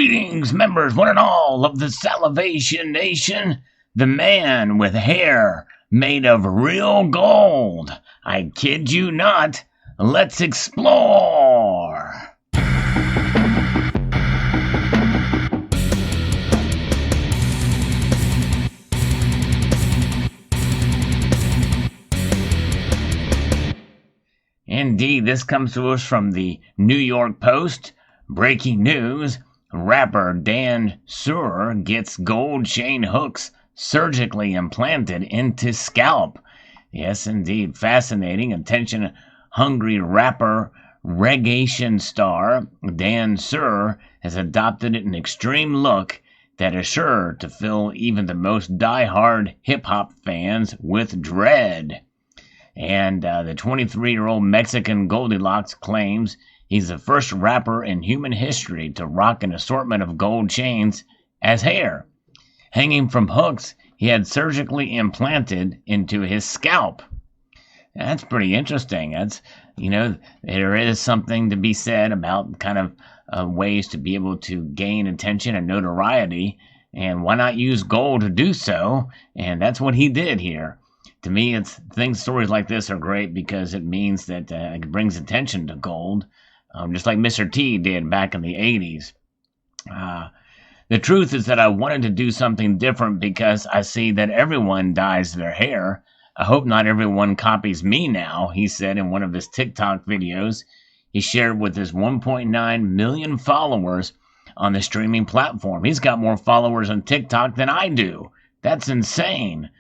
Greetings, members, one and all of the Salivation Nation. The man with hair made of real gold. I kid you not. Let's explore. Indeed, this comes to us from the New York Post. Breaking news. Rapper Dan Sur gets gold chain hooks surgically implanted into scalp. Yes, indeed. Fascinating. Attention-hungry rapper, reggaeton star Dan Sur has adopted an extreme look that is sure to fill even the most die-hard hip-hop fans with dread. And the 23-year-old Mexican Goldilocks claims he's the first rapper in human history to rock an assortment of gold chains as hair. Hanging from hooks he had surgically implanted into his scalp. That's pretty interesting. There is something to be said about kind of ways to be able to gain attention and notoriety, and why not use gold to do so? And that's what he did here. To me, stories like this are great because it means that it brings attention to gold. Just like Mr. T did back in the 80s. The truth is that I wanted to do something different because I see that everyone dyes their hair. I hope not everyone copies me now, he said in one of his TikTok videos he shared with his 1.9 million followers on the streaming platform. He's got more followers on TikTok than I do. That's insane.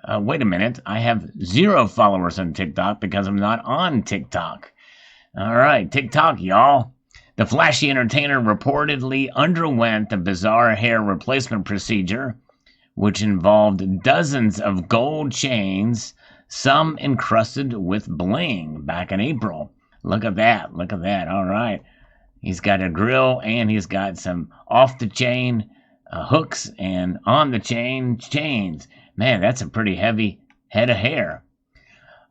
Wait a minute, I have 0 followers on TikTok because I'm not on TikTok. All right, TikTok, y'all. The flashy entertainer reportedly underwent a bizarre hair replacement procedure, which involved dozens of gold chains, some encrusted with bling, back in April. Look at that. All right. He's got a grill, and he's got some off-the-chain hooks and on-the-chain chains. Man, that's a pretty heavy head of hair.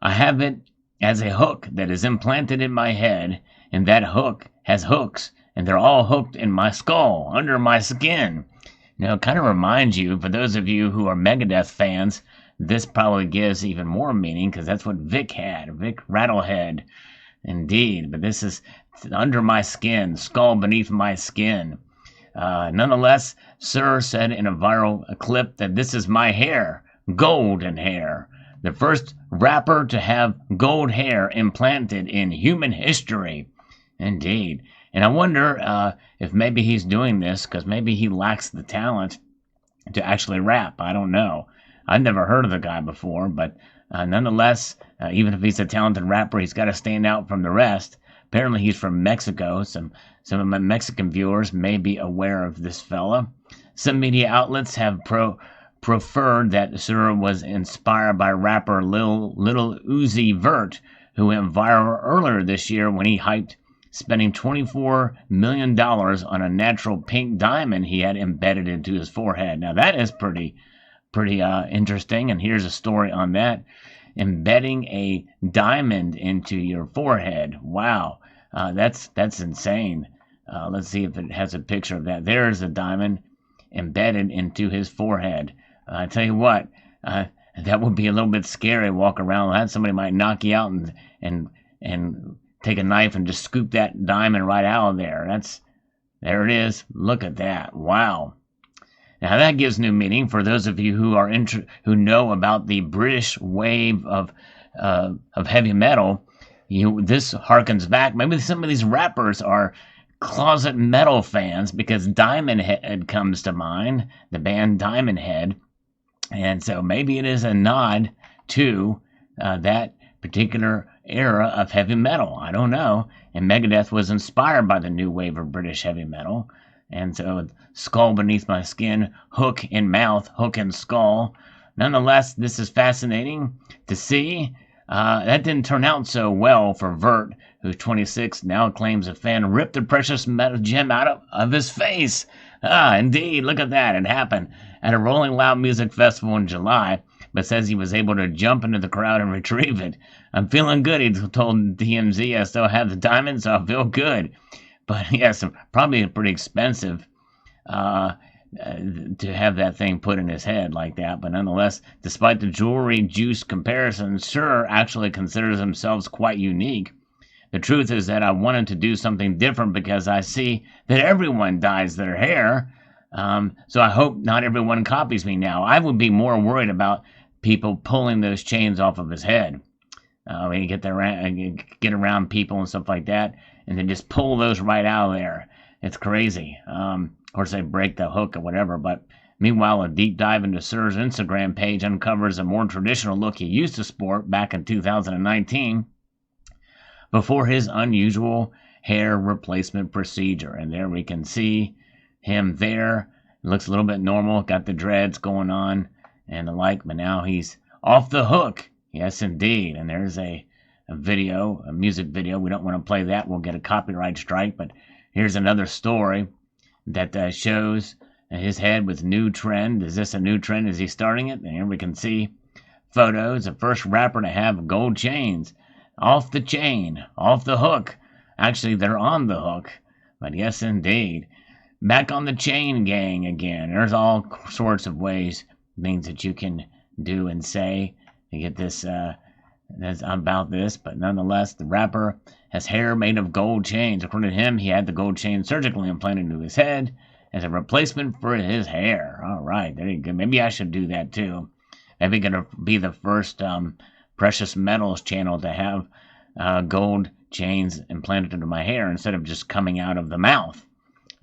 I have it as a hook that is implanted in my head, and that hook has hooks, and they're all hooked in my skull, under my skin. Now, it kind of reminds you, for those of you who are Megadeth fans, this probably gives even more meaning, because that's what Vic had, Vic Rattlehead. Indeed, but this is under my skin, skull beneath my skin. Nonetheless, Sir said in a viral clip that this is my hair, golden hair. The first rapper to have gold hair implanted in human history. Indeed. And I wonder if maybe he's doing this because maybe he lacks the talent to actually rap. I don't know. I've never heard of the guy before, but nonetheless, even if he's a talented rapper, he's got to stand out from the rest. Apparently he's from Mexico. Some of my Mexican viewers may be aware of this fella. Some media outlets have preferred that Sir was inspired by rapper Lil Uzi Vert, who went viral earlier this year when he hyped spending $24 million on a natural pink diamond he had embedded into his forehead. Now that is pretty interesting, and here's a story on that. Embedding a diamond into your forehead. Wow, that's insane. Let's see if it has a picture of that. There's a diamond embedded into his forehead. I tell you what, that would be a little bit scary. Walk around, somebody might knock you out and take a knife and just scoop that diamond right out of there. There it is. Look at that. Wow. Now that gives new meaning for those of you who know about the British wave of heavy metal. This harkens back. Maybe some of these rappers are closet metal fans because Diamond Head comes to mind, the band Diamond Head. And so maybe it is a nod to that particular era of heavy metal. I don't know. And Megadeth was inspired by the new wave of British heavy metal. And so skull beneath my skin, hook in mouth, hook in skull. Nonetheless, this is fascinating to see. That didn't turn out so well for Vert, who's 26, now claims a fan ripped the precious metal gem out of his face. Indeed, look at that. It happened at a Rolling Loud music festival in July, but says he was able to jump into the crowd and retrieve it. I'm feeling good, he told TMZ. I still have the diamond, so I feel good. But yes, probably pretty expensive. to have that thing put in his head like that. But nonetheless, despite the jewelry juice comparison, Sir actually considers himself quite unique. The truth is that I wanted to do something different because I see that everyone dyes their hair. So I hope not everyone copies me now. I would be more worried about people pulling those chains off of his head. When you get around people and stuff like that, and then just pull those right out of there. It's crazy. Of course, they break the hook or whatever, but meanwhile, a deep dive into Sir's Instagram page uncovers a more traditional look he used to sport back in 2019 before his unusual hair replacement procedure. And there we can see him there. It looks a little bit normal, got the dreads going on and the like, but now he's off the hook. Yes, indeed. And there's a video, a music video. We don't want to play that. We'll get a copyright strike. But here's another story that shows his head with new trend. Is this a new trend? Is he starting it? And here we can see photos. The first rapper to have gold chains. Off the chain. Off the hook. Actually, they're on the hook. But yes, indeed. Back on the chain gang again. There's all sorts of ways, things that you can do and say to get this that's about this, but nonetheless, the rapper has hair made of gold chains. According to him, he had the gold chain surgically implanted into his head as a replacement for his hair. All right, there you go. Maybe I should do that too. Maybe gonna be the first precious metals channel to have gold chains implanted into my hair instead of just coming out of the mouth.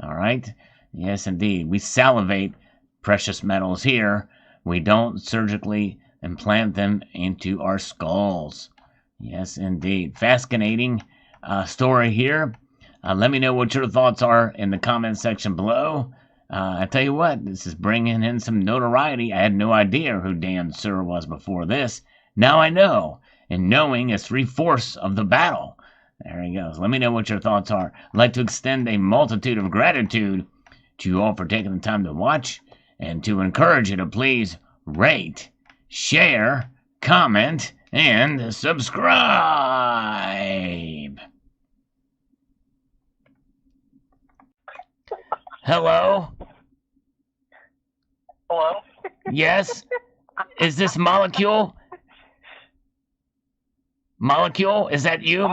All right, yes, indeed. We salivate precious metals here. We don't surgically implant them into our skulls. Yes, indeed. Fascinating story here. Let me know what your thoughts are in the comment section below. I tell you what, this is bringing in some notoriety. I had no idea who Dan Sir was before this. Now I know, and knowing is 3/4 of the battle. There he goes. Let me know what your thoughts are. I'd like to extend a multitude of gratitude to you all for taking the time to watch, and to encourage you to please rate, share, comment, and subscribe. Hello? Hello? Yes? Is this Molecule? Molecule? Is that you?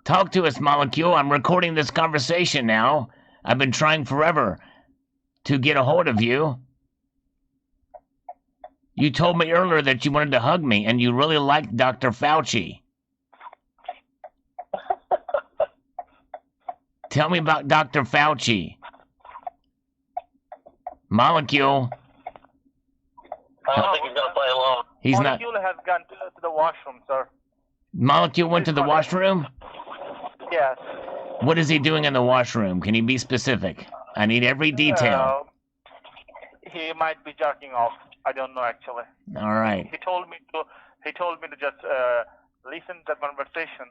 Talk to us, Molecule. I'm recording this conversation now. I've been trying forever to get a hold of you. You told me earlier that you wanted to hug me, and you really liked Dr. Fauci. Tell me about Dr. Fauci. Molecule. I don't think he's going to play alone. Molecule has gone to the washroom, sir. Molecule went to the washroom? Yes. What is he doing in the washroom? Can you be specific? I need every detail. He might be jerking off. I don't know actually. All right. He told me to just listen to the conversation.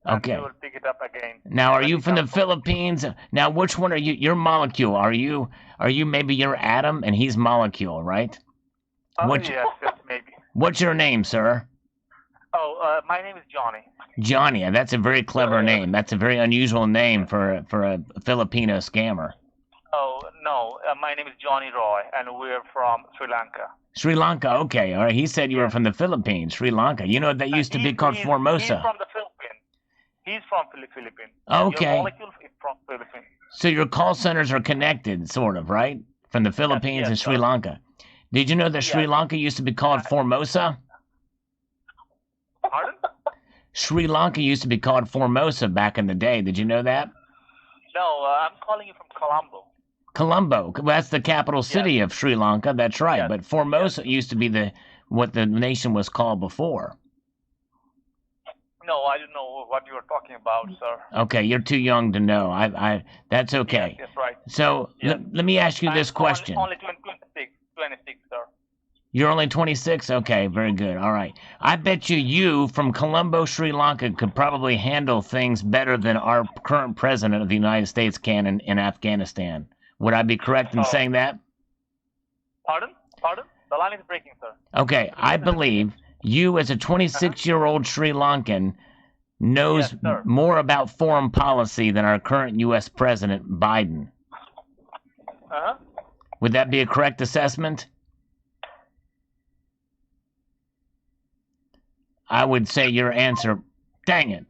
Okay. And he will pick it up again. Now, are you from the Philippines? Now, which one are you? You're Molecule. Are you maybe you're Atom and he's Molecule, right? Yes, maybe. What's your name, sir? Oh, my name is Johnny. Johnny. That's a very clever name. That's a very unusual name for a Filipino scammer. Oh, no. My name is Johnny Roy, and we're from Sri Lanka. Sri Lanka, okay. All right. He said you were from the Philippines, Sri Lanka. You know, that used to be called Formosa. He's from the Philippines. He's from Philippines. Okay. Your Molecule is from Philippines. So your call centers are connected, sort of, right? From the Philippines and Sri Lanka. Did you know that Sri Lanka used to be called Formosa? Pardon? Sri Lanka used to be called Formosa back in the day. Did you know that? No, I'm calling you from Colombo. Colombo. Well, that's the capital city of Sri Lanka. That's right. Yes. But Formosa used to be what the nation was called before. No, I don't know what you are talking about, sir. Okay, you're too young to know. That's okay. Yes, right. So let me ask you this question. Only 26, sir. You're only 26? Okay, very good. All right. I bet you from Colombo, Sri Lanka could probably handle things better than our current president of the United States can in Afghanistan. Would I be correct in saying that? Pardon? The line is breaking, sir. Okay, I believe you as a 26-year-old Sri Lankan knows Yes, sir. more about foreign policy than our current U.S. President, Biden. Uh-huh. Would that be a correct assessment? I would say your answer... Dang it.